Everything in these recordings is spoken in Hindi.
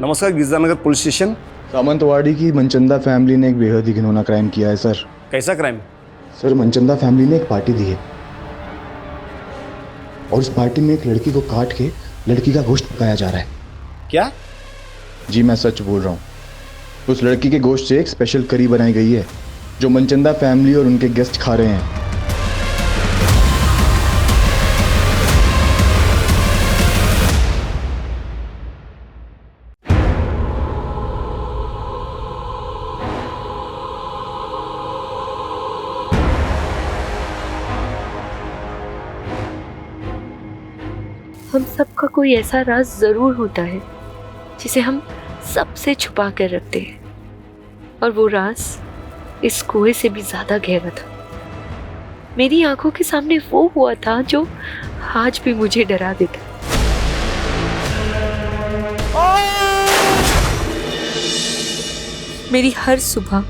नमस्कार, गिरजानगर पुलिस स्टेशन। सामंतवाड़ी की मनचंदा फैमिली ने एक बेहद ही घिनौना क्राइम किया है सर। कैसा क्राइम? सर, मनचंदा फैमिली ने एक पार्टी दी है और उस पार्टी में एक लड़की को काट के लड़की का गोश्त पकाया जा रहा है। क्या? जी मैं सच बोल रहा हूँ। उस लड़की के गोश्त से एक स्पेशल करी बनाई गई है जो मनचंदा फैमिली और उनके गेस्ट खा रहे हैं। हम सबका कोई ऐसा राज जरूर होता है जिसे हम सबसे छुपा कर रखते हैं, और वो राज इस कुएं से भी ज्यादा गहरा था। मेरी आंखों के सामने वो हुआ था जो आज भी मुझे डरा देता। मेरी हर सुबह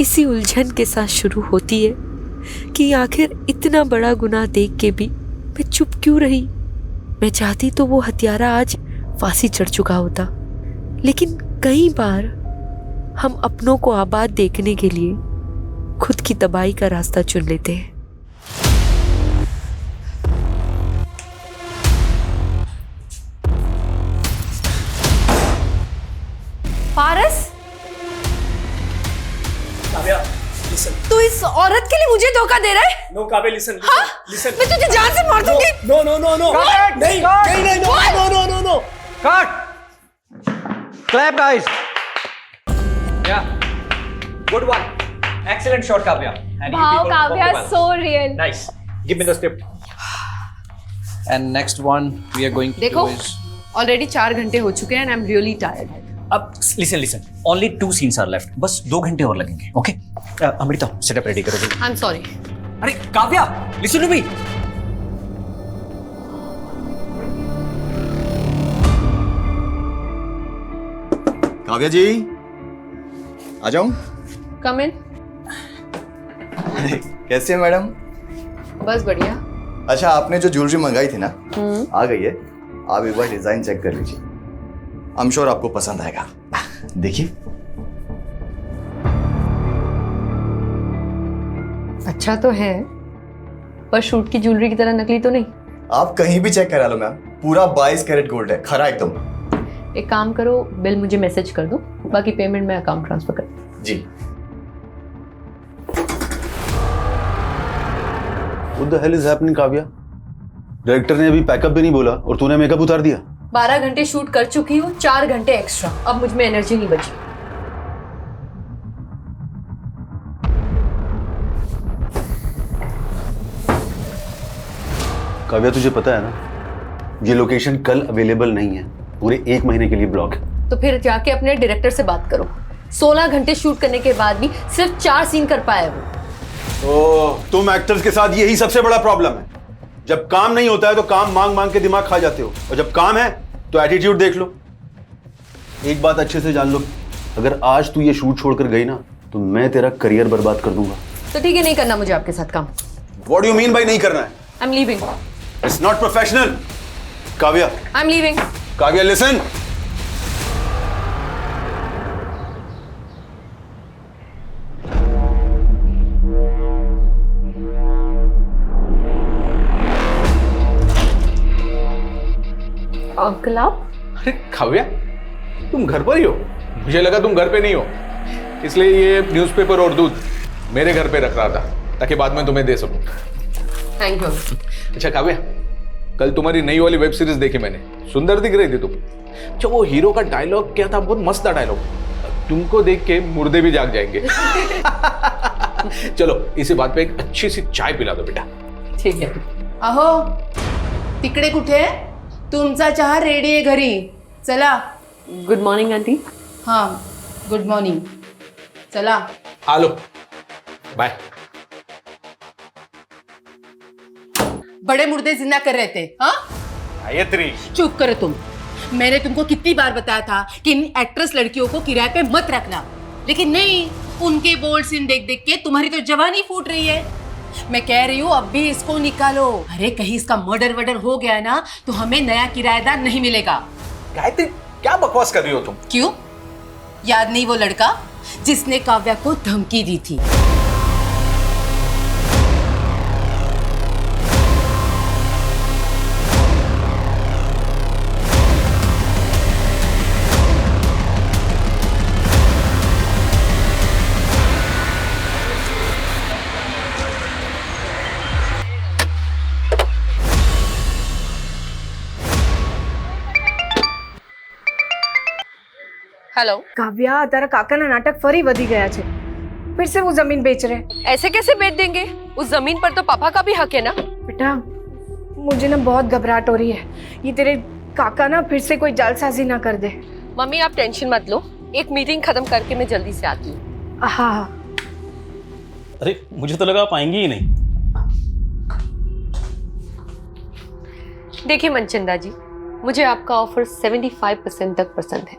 इसी उलझन के साथ शुरू होती है कि आखिर इतना बड़ा गुनाह देख के भी मैं चुप क्यों रही। मैं चाहती तो वो हत्यारा आज फांसी चढ़ चुका होता, लेकिन कई बार हम अपनों को आबाद देखने के लिए खुद की तबाही का रास्ता चुन लेते हैं। पारस, काव्या, listen. तू इस औरत के लिए मुझे धोखा दे रहा है? No, Kavya, listen. हाँ? Listen. मैं तुझे जान से मार दूंगी। No, no, no, no. नहीं, नहीं, नहीं, no, no, no, no, no. Cut! Clap, guys. Yeah. Good one. Excellent shot, Kavya. And you Wow, people Kavya, performed well. so real. Nice. Give me the script. And next one we are going to देखो, do is... ऑलरेडी 4 घंटे हो चुके हैं and I'm really tired. अब listen. Only 2 scenes are left. बस 2 घंटे और लगेंगे. Okay? अमृता, setup ready करो जल्दी. I'm sorry. अरे Kavya, listen to me. Kavya जी, आ जाऊं? Come in. कैसे हैं मैडम? बस बढ़िया। अच्छा, आपने जो ज्वेलरी मंगाई थी ना, आ गई है। आप एक बार डिजाइन चेक कर लीजिए। आई एम श्योर आपको पसंद आएगा। देखिए। अच्छा तो है, पर शूट की ज्वेलरी की तरह नकली तो नहीं। आप कहीं भी चेक करा लो मैम, पूरा 22 कैरेट गोल्ड है, खरा एकदम। एक काम करो, बिल मुझे मैसेज कर दो, बाकी पेमेंट मैं अकाउंट ट्रांसफर कर दूँ। जी। What the hell is happening, Kavya? Director ने अभी पैकअप भी नहीं बोला और तूने मेकअप उतार दिया। 12 घंटे शूट कर चुकी हूँ, 4 घंटे एक्स्ट्रा। अब मुझ में एनर्जी नहीं बची। काव्या, तुझे पता है ना, ये लोकेशन कल अवेलेबल नहीं है, पूरे 1 महीने के लिए ब्लॉक है। तो फिर जाके अपने डायरेक्टर से बात करो। 16 घंटे शूट करने के बाद भी सिर्फ 4 सीन कर पाया वो। ओह, तुम एक्टर्स के साथ यही सबसे बड़ा प्रॉब्लम है। जब काम नहीं होता है तो काम मांग मांग के दिमाग खा जाते हो, और जब काम है तो एटीट्यूड देख लो। एक बात अच्छे से जान लो, अगर आज तू ये शूट छोड़कर गई ना तो मैं तेरा करियर बर्बाद कर दूंगा। तो ठीक है, नहीं करना मुझे आपके साथ काम। What do you mean by नहीं करना है? I'm leaving. It's not professional. Kavya, I'm leaving. Kavya, listen. Uncle आप? अरे काव्या, तुम घर पर ही हो? मुझे लगा तुम घर पे नहीं हो, इसलिए ये न्यूज़पेपर और दूध मेरे घर पे रख रहा था ताकि बाद में तुम्हें दे सकूं। Thank you. अच्छा काव्या, कल तुम्हारी नई वाली वेब सीरीज देखी मैंने, सुंदर दिख रही थी तुम। अच्छा, वो हीरो का डायलॉग क्या था? बहुत मस्त था डायलॉग। तुमको देख के मुर्दे भी जाग जाएंगे। चलो, इसी बात पे एक अच्छी सी चाय पिला दो बेटा। ठीक है। अहो, तिकडे कुठे? तुमचा चहा रेडी आहे घरी, चला। Good morning aunty. हाँ, गुड मॉर्निंग, चला। आलो, बाय। बड़े मुर्दे जिंदा कर रहे थे, हाँ? गायत्री, चुप करो तुम। मैंने तुमको कितनी बार बताया था कि इन एक्ट्रेस लड़कियों को किराए पे मत रखना, लेकिन नहीं, उनके बोल्ड सीन देख देख के तुम्हारी तो जवानी फूट रही है। मैं कह रही हूँ अब भी इसको निकालो। अरे कहीं इसका मर्डर वर्डर हो गया ना तो हमें नया किराएदार नहीं मिलेगा। गायत्री, क्या बकवास कर रही हो तुम? क्यों? याद नहीं वो लड़का जिसने काव्या को धमकी दी थी? हेलो। કાવ્યા તારા કાકાના નાટક ફરી વધી ગયા છે फिर से वो जमीन बेच रहे हैं। ऐसे कैसे बेच देंगे? उस जमीन पर तो पापा का भी हक है ना। बेटा मुझे ना बहुत घबराहट हो रही है, ये तेरे काका ना फिर से कोई जालसाजी ना कर दे। मम्मी आप टेंशन मत लो, एक मीटिंग खत्म करके मैं जल्दी से आती हूँ। हाँ। अरे मुझे तो लगा आप आएंगी ही नहीं। देखिए मनचंदा जी, मुझे आपका ऑफर 75% तक पसंद है,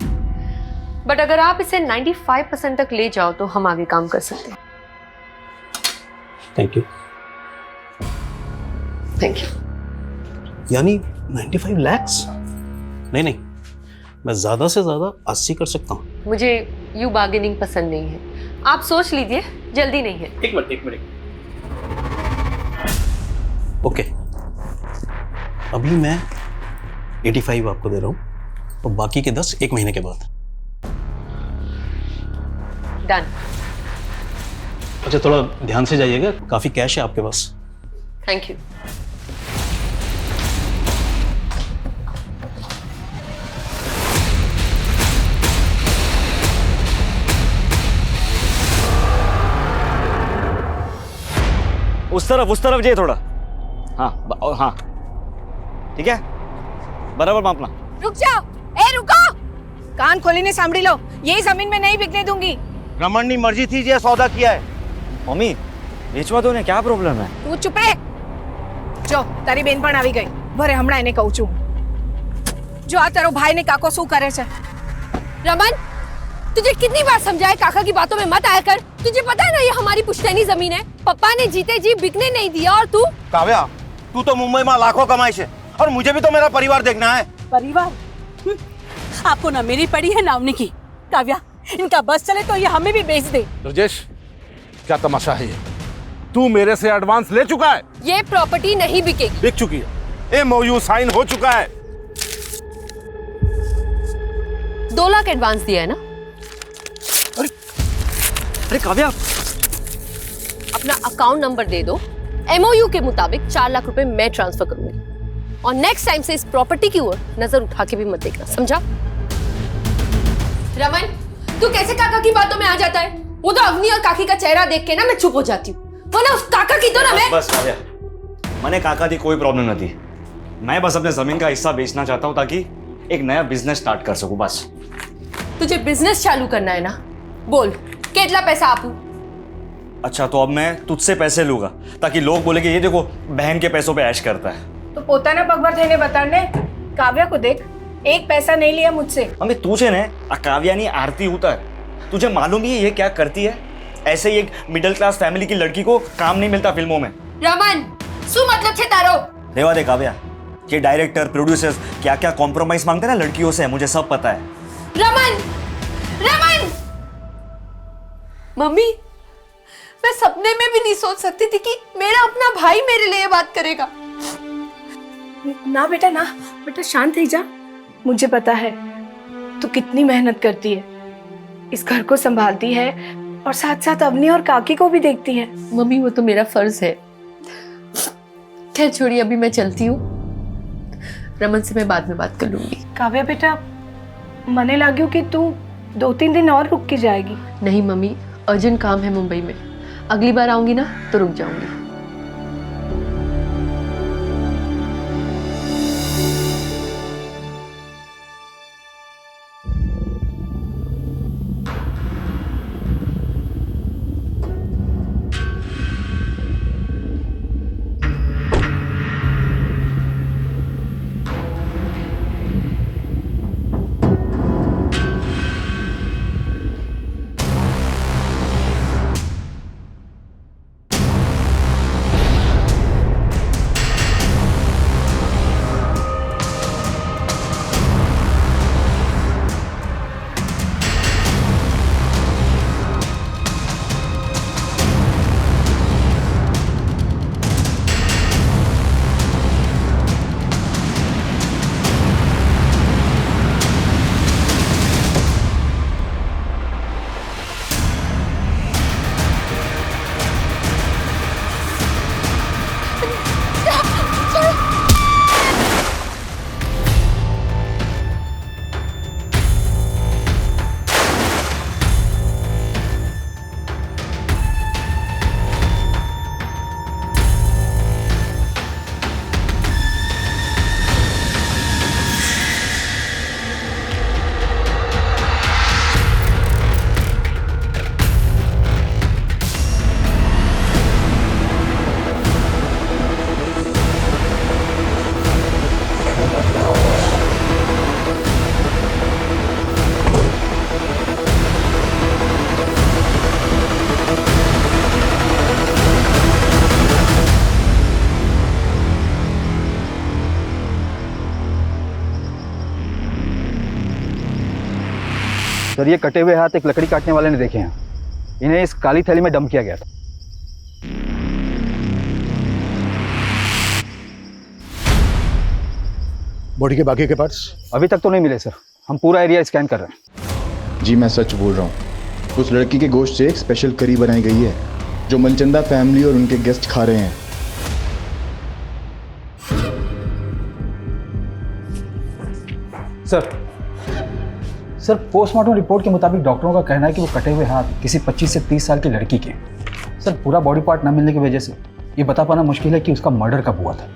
बट अगर आप इसे 95% तक ले जाओ तो हम आगे काम कर सकते हैं। Thank you. Thank you. यानी 95 lakhs? नहीं नहीं, मैं ज़्यादा से ज़्यादा 80 कर सकता हूँ। मुझे यू बार्गेनिंग पसंद नहीं है, आप सोच लीजिए, जल्दी नहीं है। एक मिनट। ओके, अभी मैं 85 आपको दे रहा हूँ और बाकी के 10 एक महीने के बाद। डन। अच्छा थोड़ा ध्यान से जाइएगा, काफी कैश है आपके पास। Thank you. उस तरफ जाइए थोड़ा। हाँ हाँ ठीक है, बराबर मापना। रुक जाओ, ए रुको, कान खोलीने सांभળી लो, ये जमीन में नहीं बिकने दूंगी। रमन की मर्जी थी, जे सौदा किया है। मम्मी વેચવા દો ને, क्या प्रॉब्लम है? તું ચૂપ રે। જો તારી બેન પણ આવી ગઈ, ભરે હમણાં એને કહું છું। જો આ તારો ભાઈ ને કાકો શું કરે છે। रमन, तुझे कितनी बार समझाया काका की बातों में मत आया कर। तुझे पता है ना ये हमारी पुश्तैनी जमीन है, पापा ने जीते जी बिकने नहीं दिया। और तू काव्या, तू तो मुंबई में लाखों कमाई है और मुझे भी तो मेरा परिवार देखना है। परिवार? आपको ना मेरी पड़ी है ना उनकी। काव्या, इनका बस चले तो ये हमें भी बेच दे। राजेश, क्या तमाशा है ये? तू मेरे से एडवांस ले चुका है। ये प्रॉपर्टी नहीं बिकेगी। बिक चुकी है, MOU साइन हो चुका है। 2 लाख एडवांस दिया है ना। अरे काव्या, अपना अकाउंट नंबर दे दो, MOU के मुताबिक 4 लाख रुपए मैं ट्रांसफर करूंगी। और नेक्स्ट टाइम से इस प्रॉपर्टी की ओर नजर उठा के भी मत देखना, समझा? रमन, तू कैसे काका की बातों में आ जाता है? वो तो अवनी और काकी का चेहरा देख के ना मैं चुप हो जाती हूँ, वरना उस काका की तो ना मैं। बस काव्या, मैंने काका दी कोई प्रॉब्लम नहीं थी। मैं बस अपने जमीन का हिस्सा बेचना चाहता हूँ ताकि एक नया बिजनेस स्टार्ट कर सकूं, बस। तुझे बिजनेस चालू करना है ना, बोल कितना पैसा आपू। अच्छा तो अब मैं तुझसे पैसे लूंगा ताकि लोग बोले कि ये देखो बहन के पैसों पे ऐश करता है। तो પોતાના પગભર થઈને બતાડને। કાવ્યા को देख, एक पैसा नहीं लिया मुझसे। मम्मी तुझे ने काव्यानी आरती उतर, तुझे मालूम ही है ये क्या करती है? ऐसे ही एक मिडिल क्लास फैमिली की लड़की को काम नहीं मिलता फिल्मों में। रमन, શું मतलब છે તારો? रेवा दे काव्या, ये डायरेक्टर प्रोड्यूसर्स क्या क्या कॉम्प्रोमाइज मांगते हैं ना लड़कियों से, मुझे सब पता है। रमन, रमन! मम्मी, मैं सपने में भी नहीं सोच सकती थी कि मेरा अपना भाई मेरे लिए बात करेगा। ना बेटा ना, बेटा शांत ही जा। मुझे पता है तू कितनी मेहनत करती है, इस घर को संभालती है और साथ साथ अवनी और काकी को भी देखती है। मम्मी वो तो मेरा फर्ज है। खैर छोड़िए, अभी मैं चलती हूँ, रमन से मैं बाद में बात कर लूंगी। काव्या बेटा, मने लाग्यो कि तू 2-3 दिन और रुक के जाएगी। नहीं मम्मी, अर्जेंट काम है मुंबई में, अगली बार आऊंगी ना तो रुक जाऊंगी। सर ये कटे हुए हाथ एक लकड़ी काटने वाले ने देखे हैं। इन्हें इस काली थैली में डंप किया गया था। बॉडी के बाकी के पार्ट्स अभी तक तो नहीं मिले सर, हम पूरा एरिया स्कैन कर रहे हैं। जी मैं सच बोल रहा हूँ, उस लड़की के गोश्त से एक स्पेशल करी बनाई गई है जो मनचंदा फैमिली और उनके गेस्ट खा रहे हैं। सर पोस्टमार्टम रिपोर्ट के मुताबिक डॉक्टरों का कहना है कि वो कटे हुए हाथ किसी 25 से 30 साल की लड़की के। सर पूरा बॉडी पार्ट न मिलने की वजह से ये बता पाना मुश्किल है कि उसका मर्डर कब हुआ था।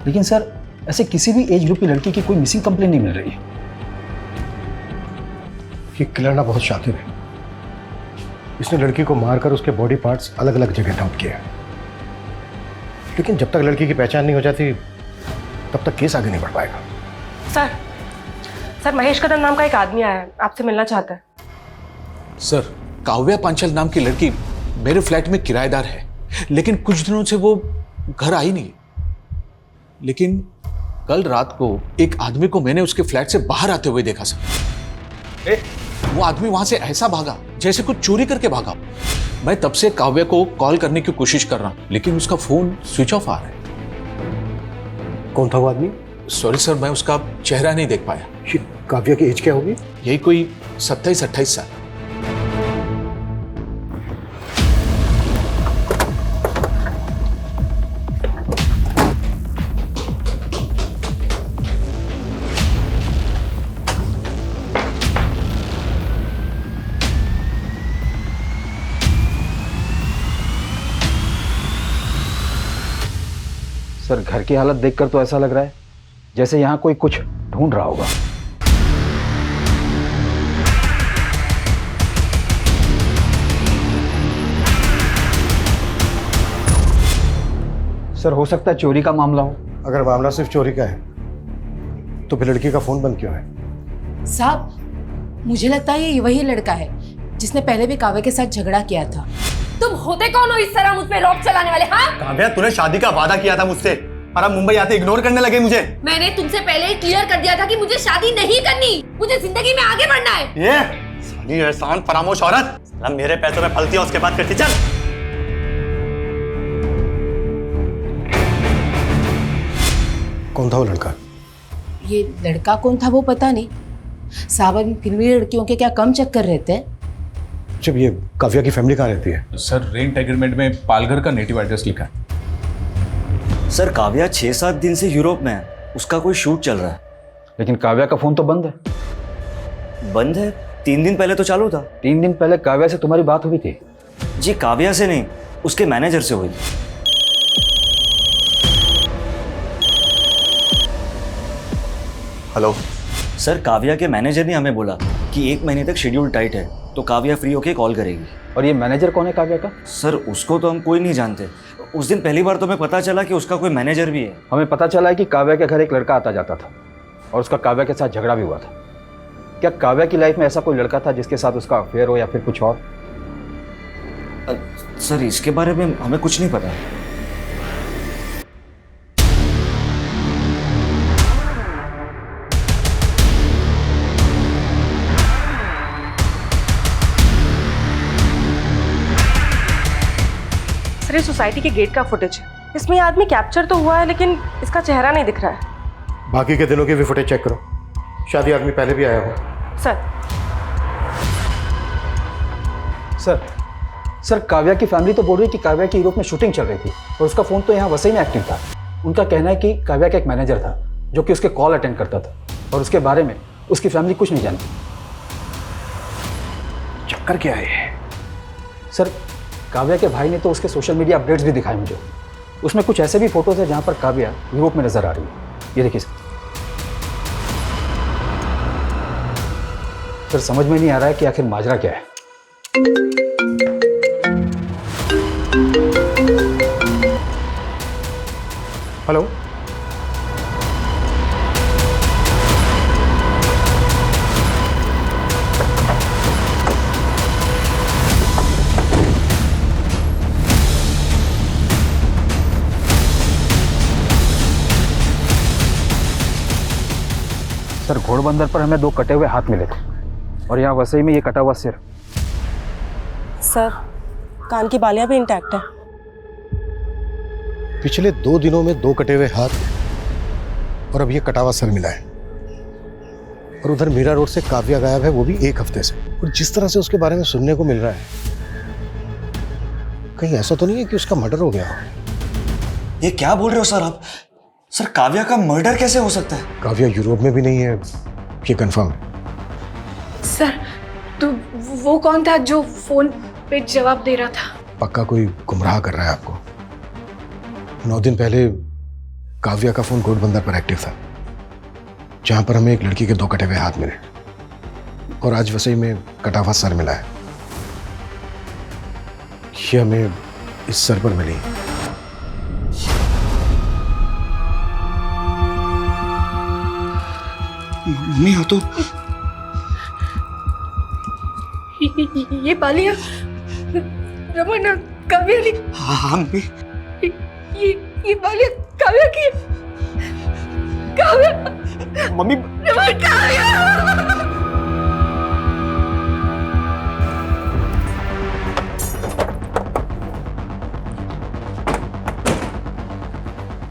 लेकिन सर ऐसे किसी भी एज ग्रुप की लड़की की कोई मिसिंग कंप्लेन नहीं मिल रही है। ये किलर ना बहुत शातिर है। इसने लड़की को मारकर उसके बॉडी पार्ट्स अलग अलग जगह डंप किए, लेकिन जब तक लड़की की पहचान नहीं हो जाती तब तक केस आगे नहीं बढ़ पाएगा। सर महेश कदम नाम का एक आदमी आया है, आपसे मिलना चाहता है। सर काव्या पांचल नाम की लड़की मेरे फ्लैट में किराएदार है, लेकिन कुछ दिनों से वो घर आई नहीं। लेकिन कल रात को एक आदमी को मैंने उसके फ्लैट से बाहर आते हुए देखा सर। वो आदमी वहां से ऐसा भागा जैसे कुछ चोरी करके भागा। मैं तब से काव्या को कॉल करने की कोशिश कर रहा हूं, लेकिन उसका फोन स्विच ऑफ आ रहा है। कौन था वो आदमी? सॉरी सर, मैं उसका चेहरा नहीं देख पाया। काव्या की एज क्या होगी? यही कोई 27-28 साल। सर घर की हालत देखकर तो ऐसा लग रहा है जैसे यहाँ कोई कुछ ढूंढ रहा होगा। सर हो सकता है चोरी का मामला हो। अगर मामला सिर्फ चोरी का है तो फिर लड़की का फोन बंद क्यों है? साहब मुझे लगता है ये वही लड़का है जिसने पहले भी काव्या के साथ झगड़ा किया था। तुम होते कौन हो इस तरह मुझ पे रॉब चलाने वाले? हाँ काव्या तूने शादी का वादा किया था मुझसे और अब मुंबई आते इग्नोर करने लगे मुझे। मैंने तुमसे पहले ही क्लियर कर दिया था कि मुझे शादी नहीं करनी, मुझे जिंदगी में आगे बढ़ना है। ये साली एहसान फरामोश औरत, साला मेरे पैसों में फलती है उसके बाद करती। चल कौन था वो लड़का? ये लड़का कौन था वो पता नहीं साहब। अभी फिर भी लड़कियों के क्या कम चक्कर रहते हैं। जब ये काव्या की फैमिली कहाँ रहती है? सर रेंट एग्रीमेंट में पालघर का नेटिव एड्रेस लिखा है। सर काव्या 6-7 दिन से यूरोप में है, उसका कोई शूट चल रहा है। लेकिन काव्या का फोन तो बंद है। बंद है? 3 दिन पहले तो चालू था। 3 दिन पहले काव्या से तुम्हारी बात हुई थी? जी काव्या से नहीं, उसके मैनेजर से हुई। हेलो सर काव्या के मैनेजर ने हमें बोला कि 1 महीने तक शेड्यूल टाइट है, तो काव्या फ्री होके कॉल करेगी। और ये मैनेजर कौन है काव्या का? सर उसको तो हम कोई नहीं जानते। उस दिन पहली बार तो हमें पता चला कि उसका कोई मैनेजर भी है। हमें पता चला है कि काव्या के घर एक लड़का आता जाता था और उसका काव्या के साथ झगड़ा भी हुआ था। क्या काव्या की लाइफ में ऐसा कोई लड़का था जिसके साथ उसका अफेयर हो या फिर कुछ और? सर इसके बारे में हमें कुछ नहीं पता। सर ये सोसाइटी के गेट का फुटेज है, इसमें ये आदमी कैप्चर तो हुआ है लेकिन इसका चेहरा नहीं दिख रहा है। बाकी के दिनों की भी फुटेज चेक करो, शायद आदमी पहले भी आया हो। सर काव्या की फैमिली तो बोल रही है कि काव्या की यूरोप में शूटिंग चल रही थी और उसका फ़ोन तो यहाँ वसई में एक्टिव था। उनका कहना है कि काव्या का एक मैनेजर था जो कि उसके कॉल अटेंड करता था और उसके बारे में उसकी फैमिली कुछ नहीं जानती। चक्कर क्या है? सर काव्या के भाई ने तो उसके सोशल मीडिया अपडेट्स भी दिखाए मुझे। उसमें कुछ ऐसे भी फोटोज है जहाँ पर काव्या यूरोप में नजर आ रही है। ये देखिए सर समझ में नहीं आ रहा है कि आखिर माजरा क्या है। हेलो सर घोड़बंदर पर हमें 2 कटे हुए हाथ मिले थे और यहाँ वसई में ये कटा हुआ सिर। सर, कान की बालियां भी इंटैक्ट है। पिछले 2 दिनों में 2 कटे हुए हाथ और अब ये कटा हुआ सर मिला है। और उधर मीरा रोड से काव्या गायब है, वो भी 1 हफ्ते से। और जिस तरह से उसके बारे में सुनने को मिल रहा है, कहीं ऐसा तो नहीं है कि उसका मर्डर हो गया हो? ये क्या बोल रहे हो सर आप? सर काव्या का मर्डर कैसे हो सकता है? काव्या यूरोप में भी नहीं है, ये कंफर्म है। सर, तो वो कौन था जो फोन पे जवाब दे रहा था? पक्का कोई गुमराह कर रहा है आपको। 9 दिन पहले काव्या का फोन घोड़बंदर पर एक्टिव था, जहां पर हमें एक लड़की के 2 कटे हुए हाथ मिले। और आज वसई में कटा हुआ सर मिला है। ये हमें इस सर पर मिली। मम्मी हो तो ये बालियां रमन काव्या ने। हाँ मम्मी। ये बालियां काव्या की। काव्या मम्मी। रमन, काव्या।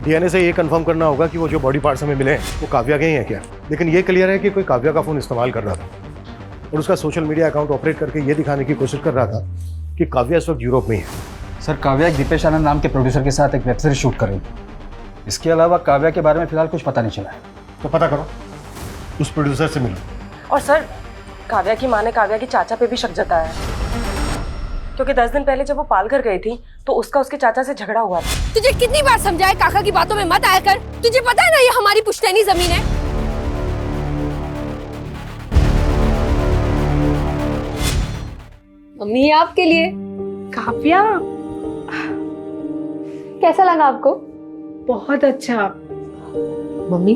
डीएनए से ये कंफर्म करना होगा कि वो जो बॉडी पार्ट्स हमें मिले हैं वो काव्या के ही हैं क्या। लेकिन ये क्लियर है कि कोई काव्या का फोन इस्तेमाल कर रहा था और उसका सोशल मीडिया अकाउंट ऑपरेट करके ये दिखाने की कोशिश कर रहा था कि काव्या इस वक्त यूरोप में ही है। सर, काव्या एक दीपेश आनंद नाम के प्रोड्यूसर के साथ एक वेब सीरीज शूट कर रही थी। इसके अलावा काव्या के बारे में फिलहाल कुछ पता नहीं चला है। तो पता करो, उस प्रोड्यूसर से मिलो। और सर, काव्या की माँ ने काव्या के चाचा पे भी शक जताया है, क्योंकि 10 दिन पहले जब वो पालघर गई थी तो उसका उसके चाचा से झगड़ा हुआ था। तुझे कितनी बार समझाया काका की बातों में मत आया कर। तुझे पता है ना ये हमारी पुश्तैनी जमीन है। मम्मी ये आपके लिए। काव्या, कैसा लगा आपको? बहुत अच्छा। मम्मी,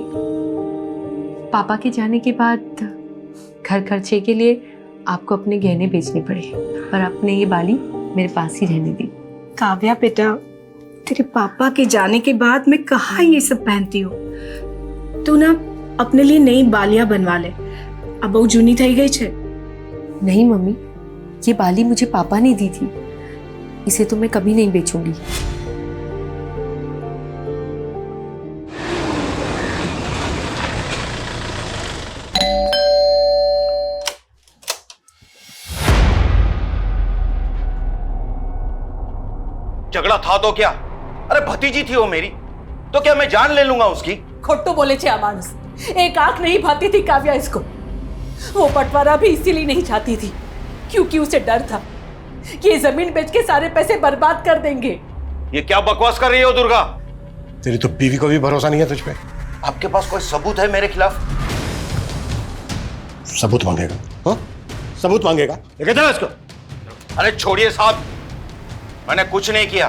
पापा के जाने के बाद घर खर्चे के लिए आपको अपने गहने बेचने पड़े, पर आपने ये बाली मेरे पास ही रहने दी। काव्या बेटा, तेरे पापा के जाने के बाद मैं कहाँ ये सब पहनती हूँ। तू ना अपने लिए नई बालियां बनवा ले, अब वो जूनी थई गई छे। नहीं मम्मी, ये बाली मुझे पापा ने दी थी, इसे तो मैं कभी नहीं बेचूंगी। झगड़ा था तो क्या? अरे भतीजी थी वो मेरी, तो क्या मैं जान ले लूंगा उसकी? खोटू बोले छे मानुस। एक आंख नहीं भाती थी काव्या इसको। वो बंटवारा भी इसीलिए नहीं चाहती थी, क्योंकि उसे डर था कि ये जमीन बेच के सारे पैसे बर्बाद कर देंगे। ये क्या बकवास कर रही हो दुर्गा? तेरी तो बीवी को भी भरोसा नहीं है तुझ पे। आपके पास कोई सबूत है मेरे खिलाफ? सबूत मांगेगा? हाँ, सबूत मांगेगा, लेके चलो इसको। अरे छोड़िए साहब, मैंने कुछ नहीं किया।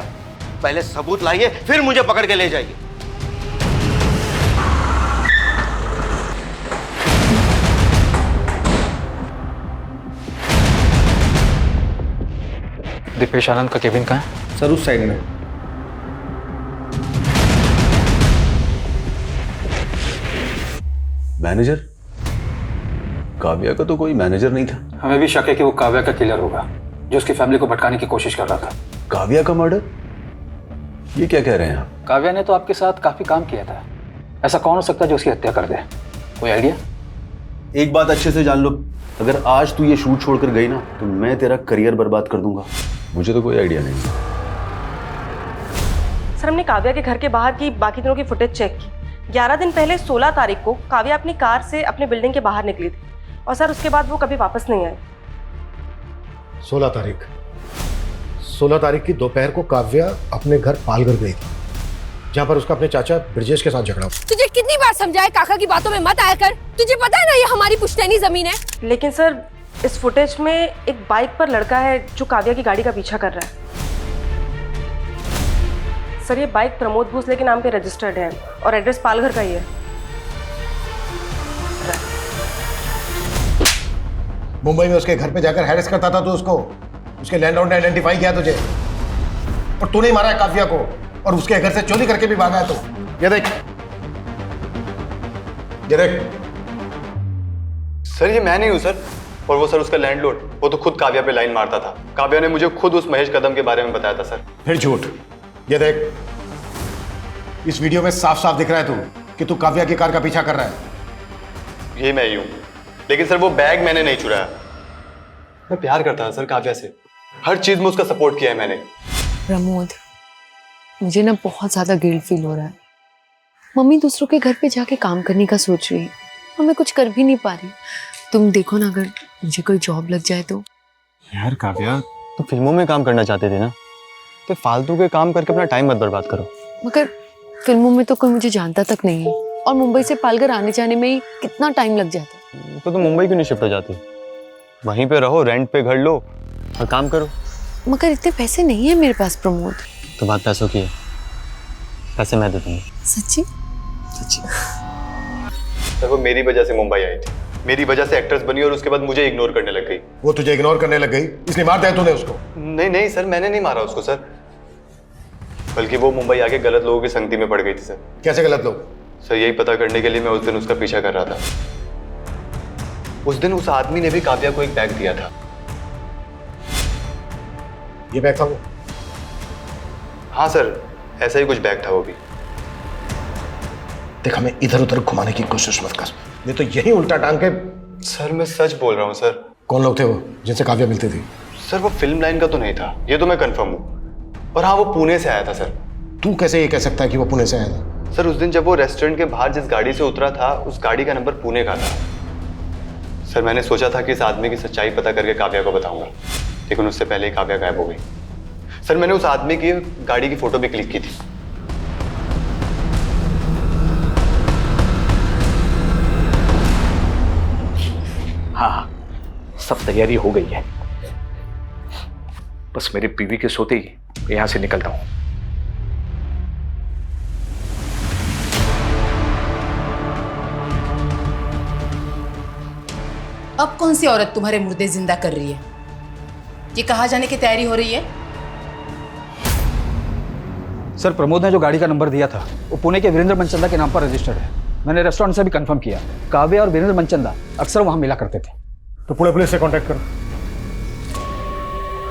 पहले सबूत लाइए, फिर मुझे पकड़ के ले जाइए। दीपेश आनंद का केबिन कहाँ है? सर उस साइड में। मैनेजर? काव्या का तो कोई मैनेजर नहीं था। हमें भी शक है कि वो काव्या का किलर होगा, जो उसकी फैमिली को भटकाने की कोशिश कर रहा था। काव्या का मर्डर? ये क्या कह रहे हैं आप? काव्या ने तो आपके साथ काफी काम किया था, ऐसा कौन हो सकता है जो उसकी हत्या कर दे? कोई आइडिया? एक बात अच्छे से जान लो, अगर आज तू ये शूट छोड़कर गई ना तो मैं तेरा करियर बर्बाद कर दूंगा। मुझे तो कोई आइडिया नहीं। सर, हमने काव्या के घर के बाहर की बाकी दिनों की फुटेज चेक की। 11 दिन पहले 16 तारीख को काव्या अपनी कार से अपनी बिल्डिंग के बाहर निकली थी, और सर उसके बाद वो कभी वापस नहीं आई। 16 तारीख की दोपहर को काव्या अपने घर पालघर गई थी, जहां पर उसका अपने चाचा ब्रजेश के साथ झगड़ा हुआ। तुझे कितनी बार समझाया काका की बातों में मत आया कर। तुझे पता है ना ये हमारी पुश्तैनी जमीन है। लेकिन सर, इस फुटेज में एक बाइक पर लड़का है जो काव्या की गाड़ी का पीछा कर रहा है। सर, ये बाइक प्रमोद भोसले के नाम पे रजिस्टर्ड है और एड्रेस पालघर का ही है। मुंबई में उसके घर पे जाकर हैरेस करता था तो उसके लैंडलॉर्ड ने आइडेंटिफाई किया तुझे, और तूने ही मारा है काव्या को, और उसके घर से चोरी करके भी भागा है। तो ये देख सर, ये मैं नहीं हूं सर, और वो सर उसका लैंडलॉर्ड, वो तो खुद काव्या पे लाइन मारता था। काव्या ने मुझे खुद उस महेश कदम के बारे में बताया था सर। फिर झूठ। ये देख, इस वीडियो में साफ साफ दिख रहा है कि तू काव्या की कार का पीछा कर रहा है। ये मैं ही हूँ, लेकिन सर वो बैग मैंने नहीं चुराया। मैं प्यार करता था सर काव्या से, हर चीज में उसका सपोर्ट किया है मैंने। प्रमोद, मुझे ना बहुत ज्यादा गिल्ट फील हो रहा है। मम्मी दूसरों के घर पे जाके काम करने का सोच रही है और मैं कुछ कर भी नहीं पा रही। तुम देखो ना, अगर मुझे कोई जॉब लग जाए तो। यार काव्या, तुम फिल्मों में काम करना चाहते थे ना, तो फालतू के काम करके अपना टाइम मत बर्बाद करो। मगर फिल्मों में तो कोई मुझे जानता तक नहीं है और मुंबई से पालघर आने जाने में ही कितना टाइम लग जाता है। तो तुम मुंबई क्यों नहीं शिफ्ट हो जाती? वहीं पे रहो, रेंट पे घर लो और काम करो। मगर इतने पैसे नहीं है मेरे पास प्रमोद। तो बात पैसों की है, पैसे मैं दे दूंगा। सच्ची? सच्ची। सर वो मेरी वजह से मुंबई आई थी, मेरी वजह से एक्ट्रेस बनी और उसके बाद मुझे इग्नोर करने लग गई। वो तुझे इग्नोर करने लग गई इसलिए मार दिया तूने उसको? नहीं नहीं सर, मैंने नहीं मारा उसको सर, बल्कि वो मुंबई आके गलत लोगों की संगति में पड़ गई थी सर। कैसे गलत लोग? सर यही पता करने के लिए मैं उस दिन उसका पीछा कर रहा था। उस दिन उस आदमी ने भी काव्या को एक बैग दिया था। ये बैग था वो? हाँ सर, ऐसा ही कुछ बैग था वो भी। देख, हमें इधर उधर घुमाने की कोशिश मत कर, नहीं तो यही उल्टा टांग के। सर मैं सच बोल रहा हूँ सर। कौन लोग थे वो जिनसे काव्या मिलती थी? सर वो फिल्म लाइन का तो नहीं था, ये तो मैं कंफर्म हूँ। और हाँ, वो पुणे से आया था सर। तू कैसे ये कह सकता है कि वो पुणे से आया था? सर उस दिन जब वो रेस्टोरेंट के बाहर जिस गाड़ी से उतरा था, उस गाड़ी का नंबर पुणे का था। सर मैंने सोचा था कि इस आदमी की सच्चाई पता करके काव्या को बताऊंगा, लेकिन उससे पहले ही काव्या गायब हो गई। सर मैंने उस आदमी की गाड़ी की फोटो भी क्लिक की थी। हाँ, सब तैयारी हो गई है, बस मेरी बीवी के सोते ही यहां से निकलता हूं। अब कौन सी औरत तुम्हारे मुर्दे जिंदा कर रही है? ये कहाँ जाने की तैयारी हो रही है? सर, प्रमोद ने जो गाड़ी का नंबर दिया था वो पुणे के वीरेंद्र मनचंदा के नाम पर रजिस्टर्ड है। मैंने रेस्टोरेंट से भी कंफर्म किया, काव्या और वीरेंद्र मनचंदा अक्सर वहां मिला करते थे। तो पुणे पुलिस से कांटेक्ट करो,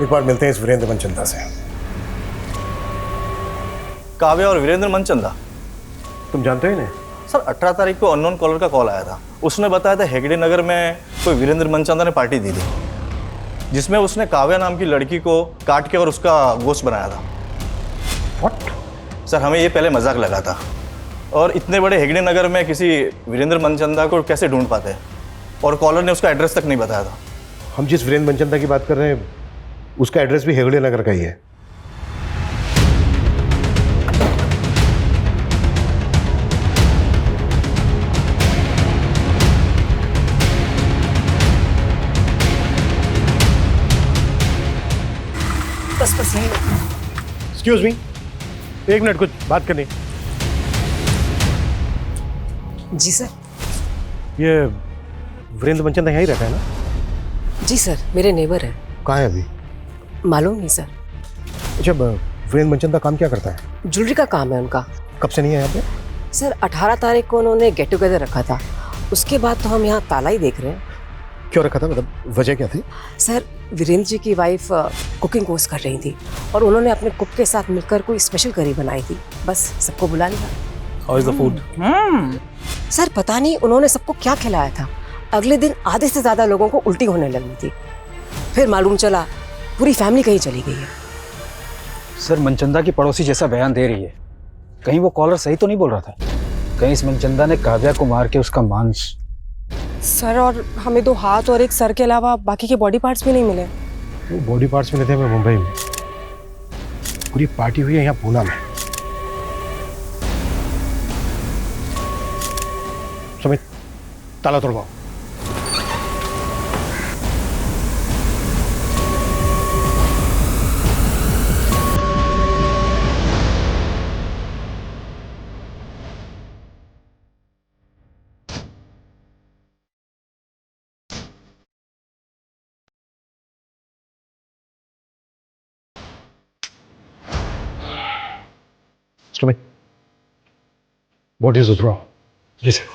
एक बार मिलते हैं इस वीरेंद्र मनचंदा से। काव्या और वीरेंद्र मनचंदा, तुम जानते हो इन्हें? सर 18 तारीख को अननोन कॉलर का कॉल आया था। उसने बताया था हेगड़े नगर में कोई वीरेंद्र मनचंदा ने पार्टी दी थी, जिसमें उसने काव्या नाम की लड़की को काट के और उसका गोश्त बनाया था। What? सर हमें ये पहले मजाक लगा था, और इतने बड़े हेगड़े नगर में किसी वीरेंद्र मनचंदा को कैसे ढूंढ पाते हैं, और कॉलर ने उसका एड्रेस तक नहीं बताया था। हम जिस वीरेंद्र मनचंदा की बात कर रहे हैं उसका एड्रेस भी हेगड़े नगर का ही है। बस यही। एक्सक्यूज मी, एक मिनट, कुछ बात करनी। जी सर। ये वीरेंद्र मनचंदा यहीं रहता है ना? जी सर, मेरे नेबर हैं। कहाँ है अभी? मालूम नहीं सर। अच्छा, वीरेंद्र मनचंदा काम क्या करता है? ज्वेलरी का काम है उनका। कब से नहीं है यहाँ पे? सर 18 तारीख को उन्होंने गेट टुगेदर रखा था, उसके बाद तो हम यहाँ ताला ही देख रहे हैं। क्यों रखा था, मतलब वजह क्या थी? सर वीरेंद्र जी की वाइफ कुकिंग कोर्स कर रही थी और उन्होंने अपने कुक के साथ मिलकर कोई स्पेशल करी बनाई थी, बस सबको बुला लिया। How is the food? Sir पता नहीं उन्होंने सबको क्या खिलाया था, अगले दिन आधे से ज़्यादा लोगों को उल्टी होने लगी थी। फिर मालूम चला पूरी फैमिली कहीं चली गई है। सर मनचंदा की पड़ोसी जैसा बयान दे रही है, कहीं वो कॉलर सही तो नहीं बोल रहा था? कहीं इस मनचंदा ने काव्या को मार के उसका मांस? सर, और हमें 2 हाथ और 1 सर के अलावा बाकी के बॉडी पार्ट्स भी नहीं मिले। वो बॉडी पार्ट्स मिले थे हमें मुंबई में, पूरी पार्टी हुई है यहाँ पूना में। समित, ताला तोड़वाओ। Stomach. What is withdraw? Yes, sir.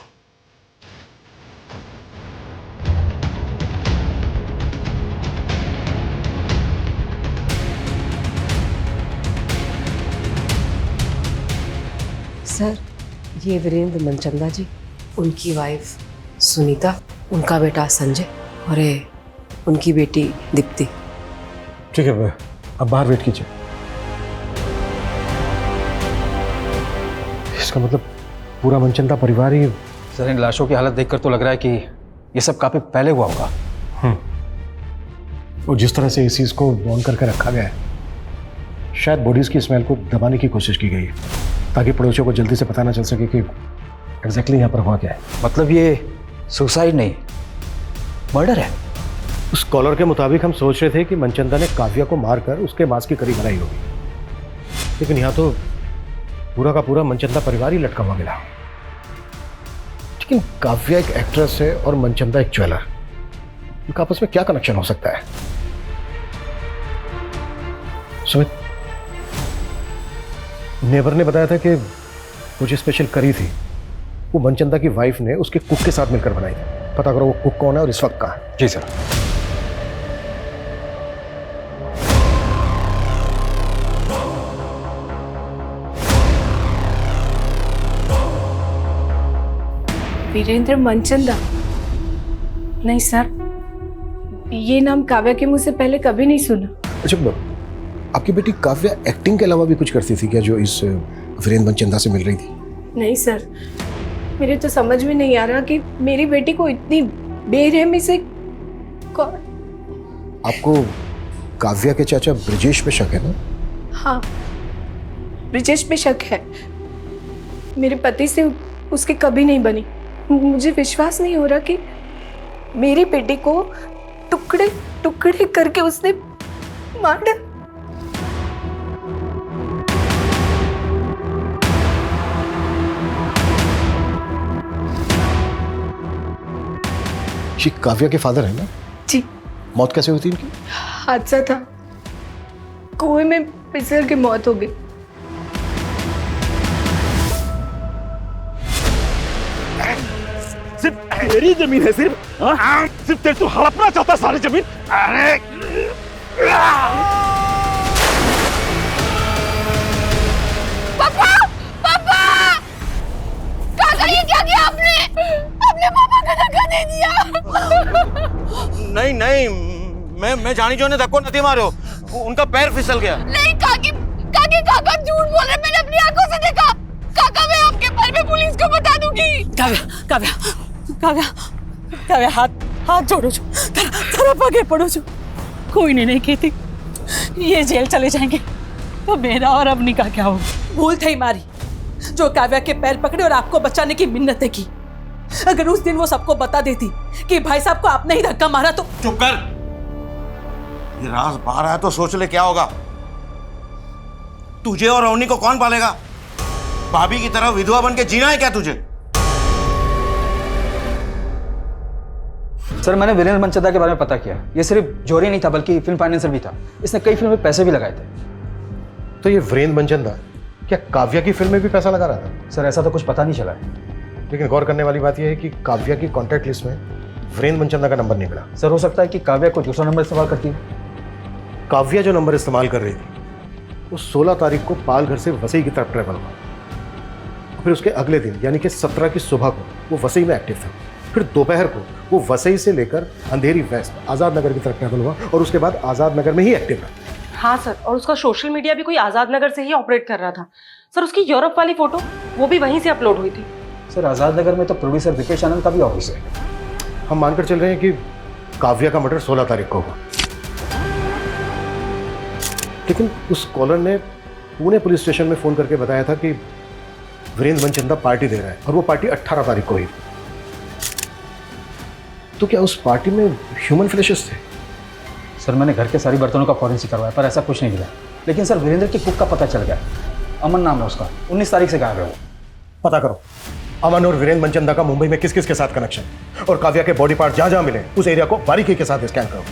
Sir, ये वीरेंद्र मनचंदा जी, उनकी वाइफ सुनीता, उनका बेटा संजय और ये उनकी बेटी दीप्ति। ठीक है, अब बाहर वेट कीजिए। इसका मतलब पूरा मनचंदा परिवार ही। सर, इन लाशों की हालत देखकर तो लग रहा है कि ये सब काफी पहले हुआ होगा। और जिस तरह से इस चीज को बॉन्ड करके रखा गया है, शायद बॉडीज की स्मेल को दबाने की कोशिश की गई है ताकि पड़ोसियों को जल्दी से पता ना चल सके कि एग्जैक्टली यहाँ पर हुआ क्या है। मतलब ये सुसाइड नहीं, मर्डर है। उस कॉलर के मुताबिक हम सोच रहे थे कि मनचंदा ने काव्या को मारकर उसके मांस की करी बनाई होगी, लेकिन यहाँ तो पूरा का पूरा मनचंदा परिवार ही लटका हुआ मिला। लेकिन काव्या एक एक्ट्रेस है और मनचंदा एक ज्वेलर, इनका आपस में क्या कनेक्शन हो सकता है? सुमित, नेबर ने बताया था कि वो जो स्पेशल करी थी वो मनचंदा की वाइफ ने उसके कुक के साथ मिलकर बनाई थी। पता करो वो कुक कौन है और इस वक्त कहाँ है। जी सर। वीरेंद्र मनचंदा? नहीं सर, ये नाम काव्या के मुंह से पहले कभी नहीं सुना। अच्छा, आपकी बेटी काव्या एक्टिंग के अलावा भी कुछ करती थी क्या जो इस वीरेंद्र मनचंदा से मिल रही थी? नहीं सर, मेरे तो समझ में नहीं आ रहा कि मेरी बेटी को इतनी बेरहमी से कौन। आपको काव्या के चाचा ब्रिजेश पे शक है ना? हाँ, ब्रिजेश पे शक है। मेरे पति से उसकी कभी नहीं बनी। मुझे विश्वास नहीं हो रहा कि मेरी बेटी को टुकड़े टुकड़े करके उसने मार डाला। ये काव्या के फादर है ना? जी। मौत कैसे हुई थी इनकी? हादसा था, कुएं में फिसल के मौत हो गई। सिर्फ तेरी जमीन है सिर्फ? हाँ? सिर्फ तेरे तो हड़पना चाहता सारी जमीन? अरे पापा, पापा, काका ये क्या किया आपने? अपने पापा का धक्का दे दिया। नहीं नहीं, मैं जानी जो ने धक्को नहीं मारो, उनका पैर फिसल गया। नहीं काकी, काका झूठ बोल रहे, मैंने अपनी आंखों से देखा। काका, मैं आपके बारे में पुलिस को बता दूंगी। काव्या हाथ जोड़ो जो, तेरा पगे पड़ो जो। कोई नहीं कहती, ये जेल चले जाएंगे तो मेरा और अवनी का क्या होगा? भूल थी मारी जो काव्या के पैर पकड़े और आपको बचाने की मिन्नतें की। अगर उस दिन वो सबको बता देती कि भाई साहब को आपने ही धक्का मारा तो। चुप कर, ये राज बाहर आया तो सोच ले क्या होगा। तुझे और अवनी को कौन पालेगा? भाभी की तरह विधवा बन के जीना है क्या तुझे? सर, मैंने वीरेंद्र मनचंदा के बारे में पता किया। ये सिर्फ जोरी नहीं था बल्कि फिल्म फाइनेंसर भी था। इसने कई फिल्मों में पैसे भी लगाए थे। तो ये वीरेंद्र मनचंदा क्या काव्या की फिल्म में भी पैसा लगा रहा था? सर, ऐसा तो कुछ पता नहीं चला है। लेकिन गौर करने वाली बात यह है कि काव्या की कॉन्टैक्ट लिस्ट में वीरेंद्र मनचंदा का नंबर नहीं मिला। सर, हो सकता है कि काव्या को दूसरा नंबर इस्तेमाल करती है। काव्या जो नंबर इस्तेमाल कर रही थी वो 16 तारीख को पाल घर से वसई की तरफ ट्रेवल हुआ। फिर उसके अगले दिन यानी कि 17 की सुबह को वो वसई में एक्टिव था। फिर दोपहर को वो वसई से लेकर अंधेरी वेस्ट आज़ाद नगर की तरफ ट्रेवल हुआ और उसके बाद आज़ाद नगर में ही एक्टिव रहा। हाँ सर, और उसका सोशल मीडिया भी कोई आज़ाद नगर से ही ऑपरेट कर रहा था। सर, उसकी यूरोप वाली फोटो वो भी वहीं से अपलोड हुई थी। सर, आज़ाद नगर में तो प्रोड्यूसर विकेश आनंद का भी ऑफिस है। हम मानकर चल रहे हैं कि काव्या का मर्डर 16 तारीख को हुआ, लेकिन उस कॉलर ने पुणे पुलिस स्टेशन में फ़ोन करके बताया था कि वीरेंद्र मनचंदा पार्टी दे रहा है और वो पार्टी 18 तारीख को हुई। तो क्या उस पार्टी में ह्यूमन फ्लैशेस थे? सर, मैंने घर के सारी बर्तनों का फॉरेंसिक करवाया पर ऐसा कुछ नहीं मिला। लेकिन सर, वीरेंद्र की कुक का पता चल गया। अमन नाम है उसका, 19 तारीख से गायब है वो। पता करो अमन और वीरेंद्र मनचंदा का मुंबई में किस किस के साथ कनेक्शन, और काव्या के बॉडी पार्ट जहां जहां मिले उस एरिया को बारीकी के साथ स्कैन करो।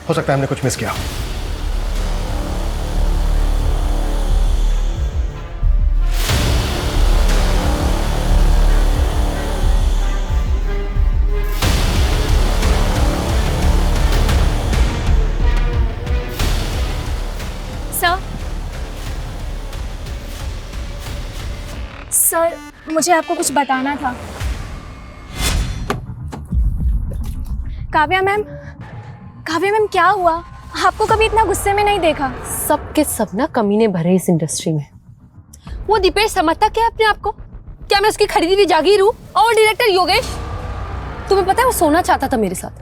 हो सकता है हमने कुछ मिस किया। सर मुझे आपको कुछ बताना था। काव्या मैम क्या हुआ? आपको कभी इतना गुस्से में नहीं देखा। सब के सब ना कमीने भरे इस इंडस्ट्री में। वो दीपेश समझता क्या अपने आप को? क्या मैं उसकी खरीदी हुई जागीर हूँ? और डायरेक्टर योगेश, तुम्हें पता है वो सोना चाहता था मेरे साथ।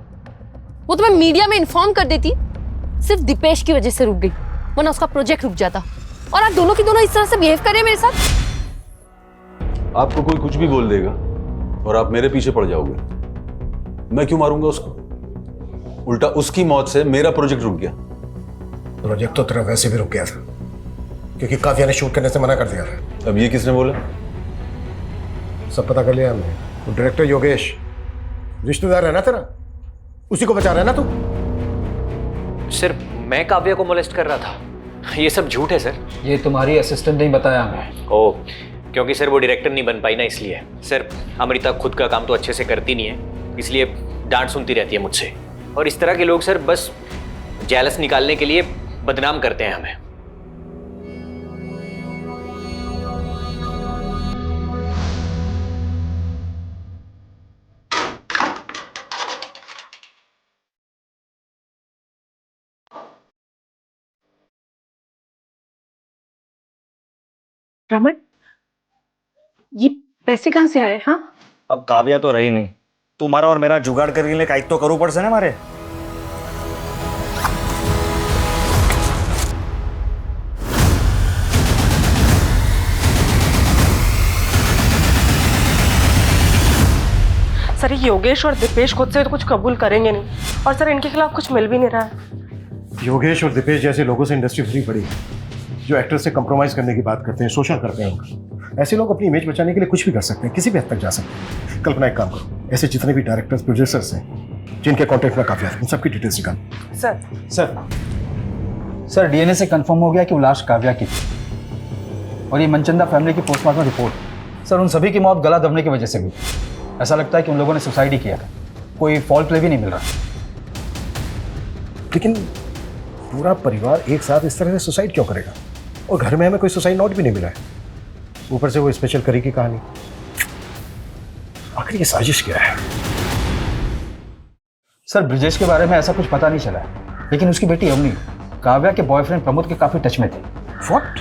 वो तुम्हें मीडिया में इन्फॉर्म कर देती, सिर्फ दीपेश की वजह से रुक गई, वरना उसका प्रोजेक्ट रुक जाता। और आप दोनों की दोनों इस तरह से बिहेव कर रहे हैं मेरे साथ। आपको कोई कुछ भी बोल देगा और आप मेरे पीछे पड़ जाओगे। मैं क्यों मारूंगा उसको? उल्टा उसकी मौत से मेरा प्रोजेक्ट रुक गया। प्रोजेक्ट तो तेरा वैसे भी रुक गया था क्योंकि काव्या ने शूट करने से मना कर दिया था। अब ये किसने बोला? सब पता कर लिया हमने। तो डायरेक्टर योगेश रिश्तेदार है ना तेरा, उसी को बचा रहा है ना तू? सर मैं काव्या को मोलेस्ट कर रहा था, ये सब झूठ है सर। ये तुम्हारी असिस्टेंट ने बताया हमें। ओह, क्योंकि सर वो डायरेक्टर नहीं बन पाई ना, इसलिए। सर अमृता खुद का काम तो अच्छे से करती नहीं है, इसलिए डांट सुनती रहती है मुझसे। और इस तरह के लोग सर बस जेलस निकालने के लिए बदनाम करते हैं हमें। रमन, ये पैसे कहाँ से आए? हाँ, अब काव्या तो रही नहीं, तुम्हारा और मेरा जुगाड़ करने के लिए काइक तो करूँ पड़ से ना हमारे। सर ये योगेश और दीपेश खुद से तो कुछ कबूल करेंगे नहीं, और सर इनके खिलाफ कुछ मिल भी नहीं रहा है। योगेश और दीपेश जैसे लोगों से इंडस्ट्री भरी पड़ी है, जो एक्टर से कंप्रोमाइज करने की बात करते हैं, शोषण करते हैं उनका। ऐसे लोग अपनी इमेज बचाने के लिए कुछ भी कर सकते हैं, किसी भी हद तक जा सकते हैं। कल्पना एक काम करो, ऐसे जितने भी डायरेक्टर्स प्रोड्यूसर्स हैं जिनके कॉन्टेक्ट में काव्या है, उन सबकी डिटेल्स निकाल। सर डीएनए से कंफर्म हो गया कि वो लाश काव्या की थी। और ये मनचंदा फैमिली की पोस्टमार्टम रिपोर्ट, सर उन सभी की मौत गला दबने की वजह से हुई। ऐसा लगता है कि उन लोगों ने सुसाइड ही किया था, कोई फॉल प्ले भी नहीं मिल रहा। लेकिन पूरा परिवार एक साथ इस तरह से सुसाइड क्यों करेगा? और घर में हमें कोई सुसाइड नोट भी नहीं मिला है, ऊपर से वो स्पेशल करी की कहानी। आखिर ये साजिश क्या है? सर ब्रिजेश के बारे में ऐसा कुछ पता नहीं चला है, लेकिन उसकी बेटी अवनी काव्या के बॉयफ्रेंड प्रमोद के काफी टच में थे। व्हाट?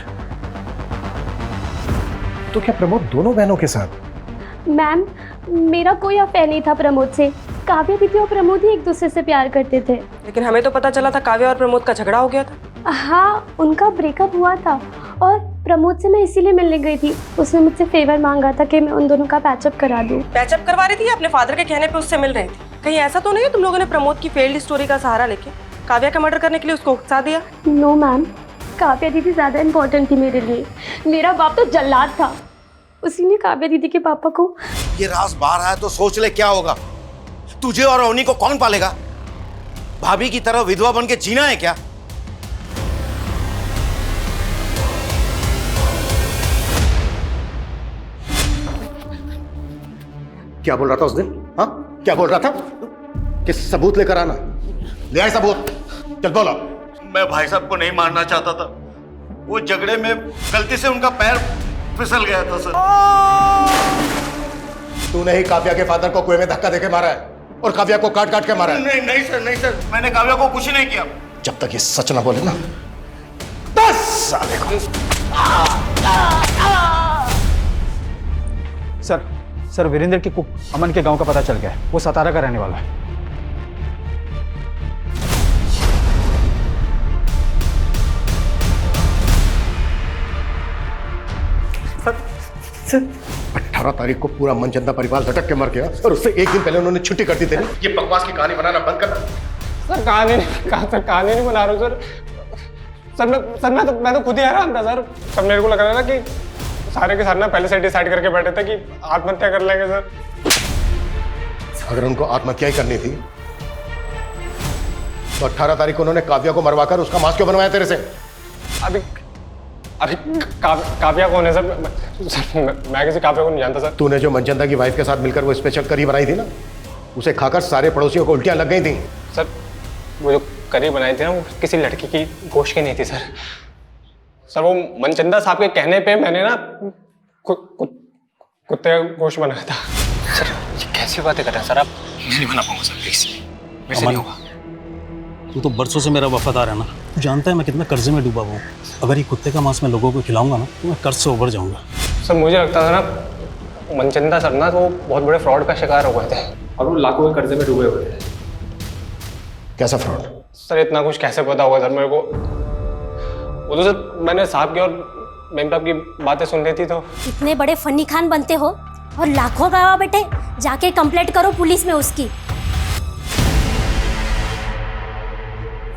तो क्या प्रमोद दोनों बहनों के साथ? मैम मेरा कोई अफेयर नहीं था प्रमोद से। काव्या दीदी और प्रमोद ही एक दूसरे से प्यार करते थे। लेकिन हमें तो पता चला था काव्या और प्रमोद का झगड़ा हो गया था। हाँ, उनका ब्रेकअप हुआ था और प्रमोद से मैं इसीलिए मिलने गई थी। उसने मुझसे फेवर मांगा था कि मैं उन दोनों का पैचअप करा दूं। पैचअप करवा रही थी या अपने फादर के कहने पे उससे मिल रही थी? कहीं ऐसा तो नहीं है तुम लोगों ने प्रमोद की फेल्ड स्टोरी का सहारा लेके काव्या का मर्डर करने के लिए उसको उकसा दिया? नो मैम, काव्या दीदी ज्यादा इम्पोर्टेंट थी मेरे लिए। मेरा बाप तो जल्लाद था, उसी ने काव्या दीदी के पापा को। ये राज बाहर आया तो सोच ले क्या होगा। तुझे और अवनी को कौन पालेगा? भाभी की तरह विधवा बन के जीना है क्या? क्या बोल रहा था उस दिन? हाँ, क्या बोल रहा था? कि सबूत लेकर आना। ले आए सबूत, चल बोलो। मैं भाई साहब को नहीं मारना चाहता था, वो झगड़े में गलती से उनका पैर फिसल गया था सर। तूने ही काव्या के फादर को कुएं में धक्का देके मारा है और काव्या को काट काट के मारा है। नहीं सर, नहीं सर, मैंने काव्या को कुछ नहीं किया। जब तक ये सच ना बोले ना, 10 साल को। सर वीरेंद्र की कुक अमन के गांव का पता चल गया है, वो सतारा का रहने वाला है। सर 18 तारीख को पूरा मनचंदा परिवार लटक के मर गया और उससे एक दिन पहले उन्होंने छुट्टी कर दी थी। ये बकवास की कहानी बनाना बंद कर। सर कहानी नहीं बना रहा हूँ सर। मैं तो खुद ही हैरान था सर। सब मेरे को लग रहा था कि सारे के सारे ना पहले से डिसाइड करके बैठे थे कि आत्महत्या कर लेंगे सर। अगर उनको आत्महत्या ही करनी थी तो 18 तारीख को उन्होंने काव्या को मरवाकर उसका मांस क्यों बनवाया तेरे से? अभी काव्या कौन है सर? मैं किसी काव्या को नहीं जानता सर। तूने जो मनचंदा की वाइफ के साथ मिलकर वो स्पेशल करी बनाई थी ना, उसे खाकर सारे पड़ोसियों को उल्टियां लग गई थी। सर वो जो करी बनाई थी ना, वो किसी लड़की की गोश्त की नहीं थी सर। वो मनचंदा साहब के कहने पे मैंने ना कुत्ते का गोश्त बनाया था। सर ये कैसी बातें कर रहे हैं सर आप? मैं नहीं बना पाऊंगा सर, प्लीज वैसे नहीं होगा। तू तो बरसों से मेरा वफादार है ना, तू जानता है मैं कितना कर्जे में डूबा हुआ हूँ। अगर ये कुत्ते का मांस मैं लोगों को खिलाऊंगा ना तो मैं कर्ज से उभर जाऊंगा। सर मुझे लगता था ना मनचंदा सर ना वो बहुत बड़े फ्रॉड का शिकार हो गए थे और वो लाखों के कर्जे में डूबे हुए थे। कैसा फ्रॉड? सर इतना कुछ कैसे पता होगा सर मेरे को? वो तो सर मैंने साहब की और मेमसाहब की बातें सुन ली थी तो। इतने बड़े फन्नी खान बनते हो और लाखों गवाह बेटे, जाके कंप्लेंट करो पुलिस में उसकी।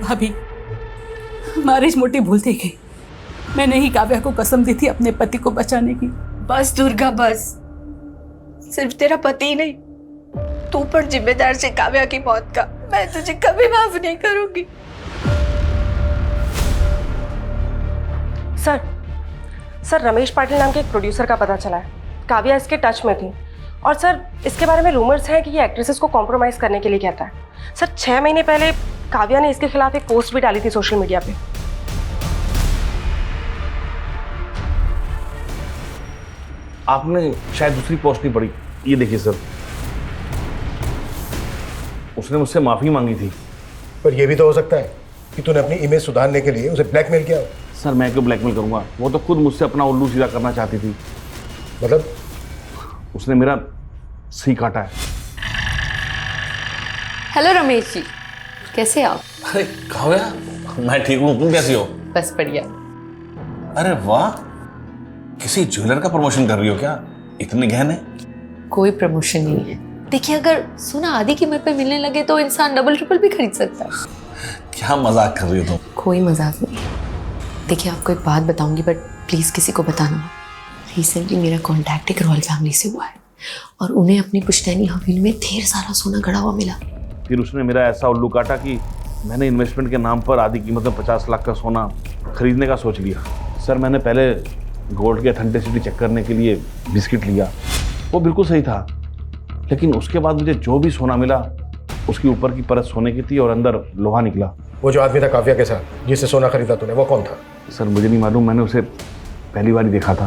भाभी हमारी मोटी भूल थी गई। मैंने ही काव्या को कसम दी थी अपने पति को बचाने की। बस दुर्गा बस, सिर्फ तेरा पति ही नहीं, तू पर जिम्मेदार से काव्या की मौत का। मैं तुझे कभी माफ नहीं करूंगी। सर रमेश पाटिल नाम के एक प्रोड्यूसर का पता चला है, काव्या इसके टच में थी। और सर इसके बारे में रूमर्स हैं कि ये एक्ट्रेसेस को कॉम्प्रोमाइज़ करने के लिए कहता है। सर 6 महीने पहले काव्या ने इसके खिलाफ एक पोस्ट भी डाली थी सोशल मीडिया पे। आपने शायद दूसरी पोस्ट नहीं पढ़ी, ये देखिए सर, उसने मुझसे माफी मांगी थी। पर यह भी तो हो सकता है कि तूने अपनी इमेज सुधारने के लिए उसे ब्लैकमेल किया हो। सर मैं क्यों ब्लैकमेल करूंगा? वो तो खुद मुझसे अपना उल्लू सीधा करना चाहती थी। मतलब? उसने मेरा सी काटा है। हेलो रमेश जी, कैसे आप? अरे काव्या, मैं ठीक हूँ, तुम कैसी हो? बस बढ़िया। अरे वाह, किसी ज्वेलर का प्रमोशन कर रही हो क्या? इतने गहने? कोई प्रमोशन नहीं है। देखिए अगर सोना आधी कीमत पे मिलने लगे तो इंसान डबल ट्रिपल भी खरीद सकता है। क्या मजाक कर रही हो तुम? कोई मजाक नहीं। देखिए आपको एक बात बताऊंगी बट प्लीज किसी को बताना मत। रिसेंटली मेरा कॉन्टैक्ट एक रॉयल फैमिली से हुआ है और उन्हें अपनी पुश्तैनी हवेली में ढेर सारा सोना गड़ा हुआ मिला। फिर उसने मेरा ऐसा उल्लू काटा कि मैंने इन्वेस्टमेंट के नाम पर आधी कीमत में 50 लाख का सोना खरीदने का सोच लिया। सर मैंने पहले गोल्ड के अथेंटिसिटी चेक करने के लिए बिस्किट लिया, वो बिल्कुल सही था, लेकिन उसके बाद मुझे जो भी सोना मिला उसकी ऊपर की परत सोने की थी और अंदर लोहा निकला। वो जो आदमी था काव्या के साथ जिससे सोना खरीदा तूने, वो कौन था? सर मुझे नहीं मालूम, मैंने उसे पहली बार ही देखा था।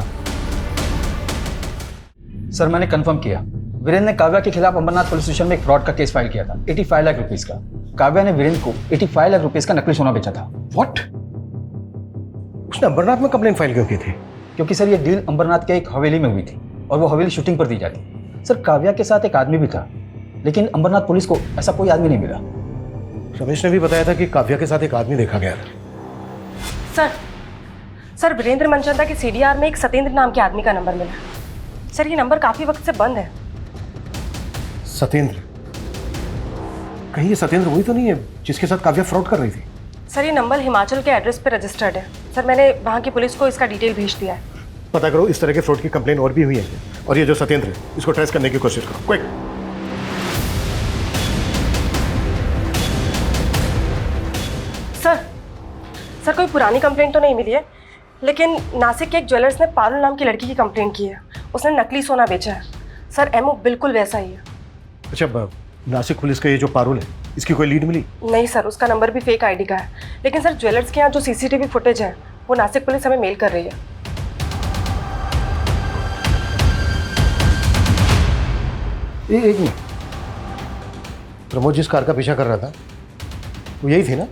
सर मैंने कंफर्म किया, वीरेंद्र ने काव्या के खिलाफ अंबरनाथ पुलिस स्टेशन में एक फ्रॉड का केस फाइल किया था 85 लाख रुपीस का। काव्या ने वीरेंद्र को 85 लाख रुपीस का नकली सोना बेचा था। व्हाट? उसने अंबरनाथ में कंप्लेंट फाइल क्यों की थी? क्योंकि सर ये डील अंबरनाथ के एक हवेली में हुई थी और वो हवेली शूटिंग पर दी जाती। सर काव्या के साथ एक आदमी भी था, लेकिन अंबरनाथ पुलिस को ऐसा कोई आदमी नहीं मिला। रमेश ने भी बताया था कि काव्या के साथ एक आदमी देखा गया था। सर वीरेंद्र मनचंदा के सीडीआर में एक सत्येंद्र नाम के आदमी का नंबर मिला। सर ये नंबर काफी वक्त से बंद है। सत्येंद्र? कहीं ये सत्येंद्र वही तो नहीं है जिसके साथ काव्या फ्रॉड कर रही थी? सर ये नंबर हिमाचल के एड्रेस पे रजिस्टर्ड है। सर मैंने वहाँ की पुलिस को इसका डिटेल भेज दिया है। पता करो इस तरह के फ्रॉड की कंप्लेन और भी हुई है, और ये जो सत्येंद्र है इसको ट्रेस करने की कोशिश करो, क्विक। सर कोई पुरानी कंप्लेंट तो नहीं मिली है, लेकिन नासिक के एक ज्वेलर्स ने पारुल नाम की लड़की की कंप्लेंट की है। उसने नकली सोना बेचा है। सर एमओ बिल्कुल वैसा ही है। अच्छा नासिक पुलिस का ये जो पारुल है, इसकी कोई लीड मिली? नहीं सर, उसका नंबर भी फेक आईडी का है। लेकिन सर ज्वेलर्स के यहाँ जो सीसीटीवी फुटेज है वो नासिक पुलिस हमें मेल कर रही है। एक मिनट, प्रमोद जिस कार का पीछा कर रहा था वो यही थी ना?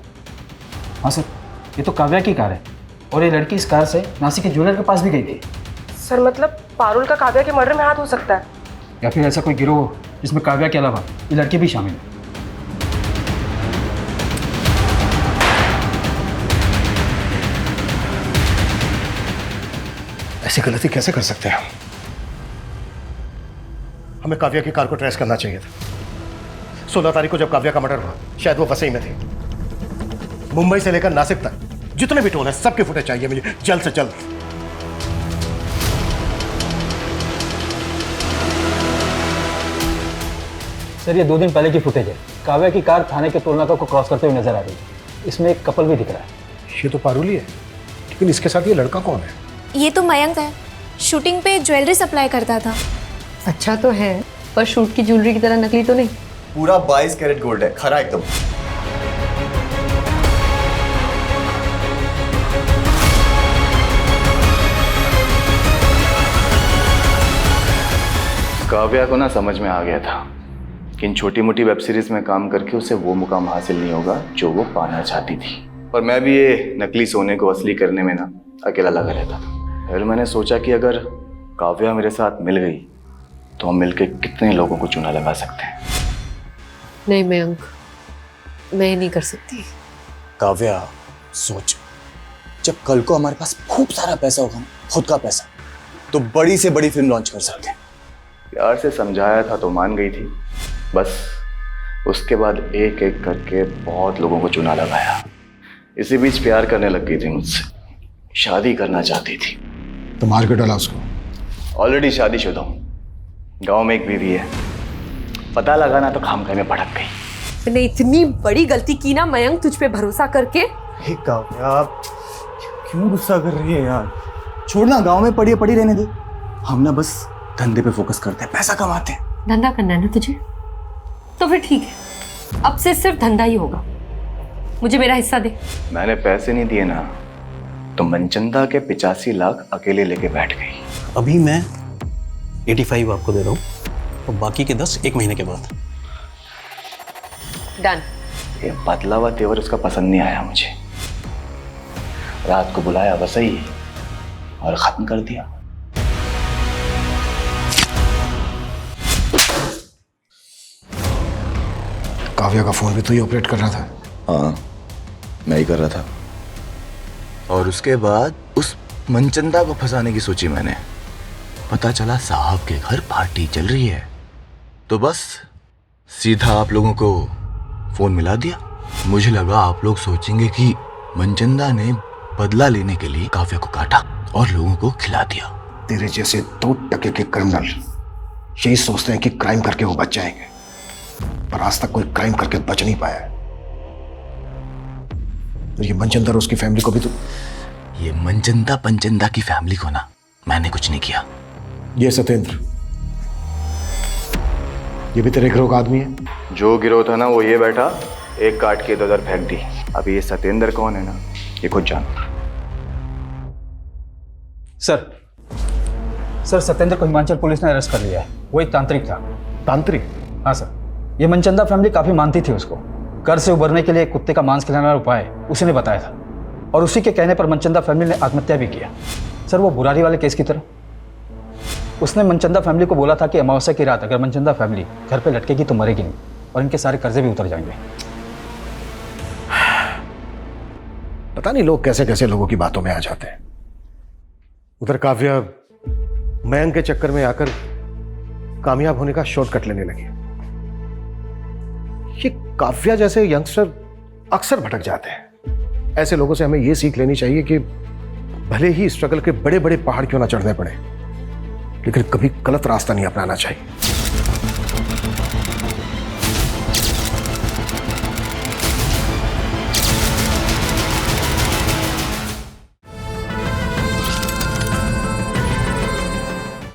हाँ सर, ये तो काव्या की कार है और ये लड़की इस कार से नासिक के ज्वेलर के पास भी गई थी। सर मतलब पारुल का काव्या के मर्डर में हाथ हो सकता है, या फिर ऐसा कोई गिरोह जिसमें काव्या के अलावा ये लड़की भी शामिल है। ऐसी गलती कैसे कर सकते हैं? हमें काव्या की कार को ट्रेस करना चाहिए था। 16 तारीख को जब काव्या का मर्डर हुआ शायद वो वसई में थी। मुंबई से लेकर नासिक तक जितने भी टोल हैं सबके फुटेज चाहिए मुझे जल्द से जल्द। सर ये 2 दिन पहले की फुटेज है। काव्या की कार थाने के टोल नाका को क्रॉस करते हुए नजर आ रही है। इसमें एक कपल भी दिख रहा है। ये तो पारुल ही है, लेकिन इसके साथ ये लड़का कौन है? ये तो मयंक है, शूटिंग पे ज्वेलरी सप्लाई करता था। अच्छा तो है, पर शूट की ज्वेलरी की तरह नकली तो नहीं। पूरा 22 कैरेट गोल्ड है, खरा एकदम। काव्या को ना समझ में आ गया था कि इन छोटी मोटी वेब सीरीज में काम करके उसे वो मुकाम हासिल नहीं होगा जो वो पाना चाहती थी। और मैं भी ये नकली सोने को असली करने में ना अकेला लगा रहता था। फिर मैंने सोचा कि अगर काव्या मेरे साथ मिल गई तो हम मिलके कितने लोगों को चूना लगा सकते हैं। नहीं मयंक, मैं नहीं कर सकती। काव्या सोच, जब कल को हमारे पास खूब सारा पैसा होगा ना, खुद का पैसा, तो बड़ी से बड़ी फिल्म लॉन्च कर सकते हैं। प्यार से समझाया था तो मान गई थी, बस उसके बाद एक एक करके बहुत लोगों को चुना लगाया। इसी बीच प्यार करने लग गई थी मुझसे, शादी करना चाहती थी। तो मार के डाला उसको? ऑलरेडी शादीशुदा हूँ, गांव में एक बीवी है, पता लगा ना तो खामखा में भड़क गई। मैंने इतनी बड़ी गलती की ना मयंक तुझ पे भरोसा करके। हे काव्या, क्यों गुस्सा कर रही है यार? छोड़ना, गांव में पड़ी रहने दे। हम ना बस धंधे पे फोकस करते हैं, पैसा कमाते हैं। धंधा करना है ना तुझे, तो फिर ठीक है, अब से सिर्फ धंधा ही होगा। मुझे मेरा हिस्सा दे। मैंने पैसे नहीं दिए ना तो मनचंदा के 85 लाख अकेले लेके बैठ गई। अभी मैं 85 आपको दे रहा हूँ और बाकी के 10 एक महीने के बाद। डन। ये बदला हुआ तेवर उसका पसंद नहीं आया मुझे। रात को बुलाया वसई और खत्म कर दिया। काव्या का फोन भी तो ही ऑपरेट कर रहा था? हाँ, मैं ही कर रहा था। और उसके बाद उस मनचंदा को फंसाने की सोची मैंने। पता चला साहब के घर पार्टी चल रही है, तो बस सीधा आप लोगों को फोन मिला दिया। मुझे लगा आप लोग सोचेंगे कि मनचंदा ने बदला लेने के लिए काव्या को काटा और लोगों को खिला दिया। तेरे जैसे 2% के क्रिमिनल यही सोचते हैं कि क्राइम करके वो बच जाएंगे, पर आज तक कोई क्राइम करके बच नहीं पाया है। तो ये मनचंदा और उसकी फैमिली को भी तो... ये मनचंदा पंचंदा की फैमिली को ना मैंने कुछ नहीं किया। ये सत्येंद्र, ये भी तेरे गिरोह का आदमी है? जो गिरोह था ना वो ये बैठा, एक काट के इधर फेंक दी। अभी ये सत्येंद्र कौन है ना, ये खुद जान। सर सत्येंद्र को हिमाचल पुलिस ने अरेस्ट कर लिया है। वो एक तांत्रिक था। तांत्रिक? हाँ सर, ये मनचंदा फैमिली काफी मानती थी उसको। कर्ज से उबरने के लिए कुत्ते का मांस खिलाने वाला उपाय उसी ने बताया था, और उसी के कहने पर मनचंदा फैमिली ने आत्महत्या भी किया। सर वो बुरारी वाले केस की तरह। उसने मनचंदा फैमिली को बोला था कि अमावस्या की रात अगर मनचंदा फैमिली घर पे लटकेगी तो मरेगी नहीं, और इनके सारे कर्जे भी उतर जाएंगे। पता नहीं लोग कैसे कैसे लोगों की बातों में आ जाते हैं। उधर काव्या मयंक के चक्कर में आकर कामयाब होने का शॉर्टकट लेने लगी। ये काव्या जैसे यंगस्टर अक्सर भटक जाते हैं। ऐसे लोगों से हमें यह सीख लेनी चाहिए कि भले ही स्ट्रगल के बड़े बड़े पहाड़ क्यों ना चढ़ने पड़े, लेकिन कभी गलत रास्ता नहीं अपनाना चाहिए।